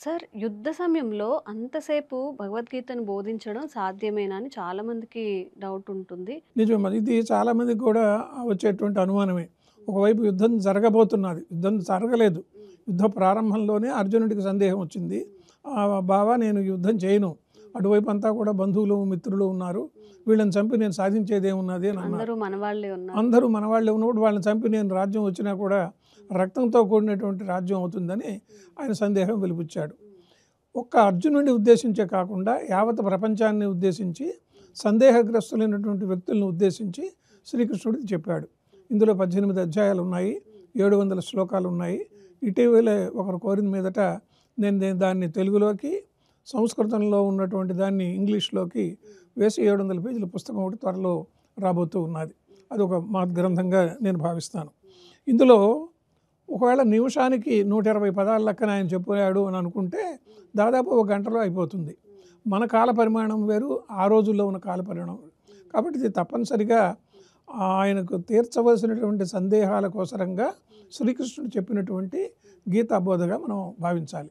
Sir, యుద్ధ సమయంలో అంతసేపు భగవద్గీతను బోధించడం సాధ్యమేనా అని చాలామందికి డౌట్ ఉంటుంది. నిజమే మరి. ఇది చాలామందికి కూడా వచ్చేటువంటి అనుమానమే. ఒకవైపు యుద్ధం జరగబోతున్నది. యుద్ధం జరగలేదు. యుద్ధ ప్రారంభంలోనే అర్జునుడికి సందేహం వచ్చింది. బావా నేను యుద్ధం చేయను. అటువైపు అంతా కూడా బంధువులు, మిత్రులు ఉన్నారు. వీళ్ళని చంపి నేను సాధించేదేమున్నది అని అన్నారు. అందరూ మనవాళ్ళే ఉన్నారు. అందరూ మనవాళ్ళే ఉన్నప్పుడు వాళ్ళని చంపి నేను రాజ్యం వచ్చినా కూడా రక్తంతో కూడినటువంటి రాజ్యం అవుతుందని ఆయన సందేహం వెలిబుచ్చాడు. ఒక్క అర్జునుడిని ఉద్దేశించే కాకుండా యావత్ ప్రపంచాన్ని ఉద్దేశించి సందేహగ్రస్తులైనటువంటి వ్యక్తులను ఉద్దేశించి శ్రీకృష్ణుడు చెప్పాడు. ఇందులో 18 అధ్యాయాలు ఉన్నాయి, 700 శ్లోకాలు ఉన్నాయి. ఇటీవలే ఒకరు కోరిన మీదట నేను దాన్ని తెలుగులోకి, సంస్కృతంలో ఉన్నటువంటి దాన్ని ఇంగ్లీష్లోకి వేసి 700 పేజీల పుస్తకం ఒకటి త్వరలో రాబోతూ ఉన్నది. అది ఒక మహద్గ్రంథంగా నేను భావిస్తాను. ఇందులో ఒకవేళ నిమిషానికి 120 పదాల లెక్కన ఆయన చెప్పాడు అని అనుకుంటే దాదాపు ఒక గంటలో అయిపోతుంది. మన కాల పరిమాణం వేరు, ఆ రోజుల్లో ఉన్న కాల పరిమాణం. కాబట్టి ఇది తప్పనిసరిగా ఆయనకు తీర్చవలసినటువంటి సందేహాల కోసరంగా శ్రీకృష్ణుడు చెప్పినటువంటి గీతాబోధగా మనం భావించాలి.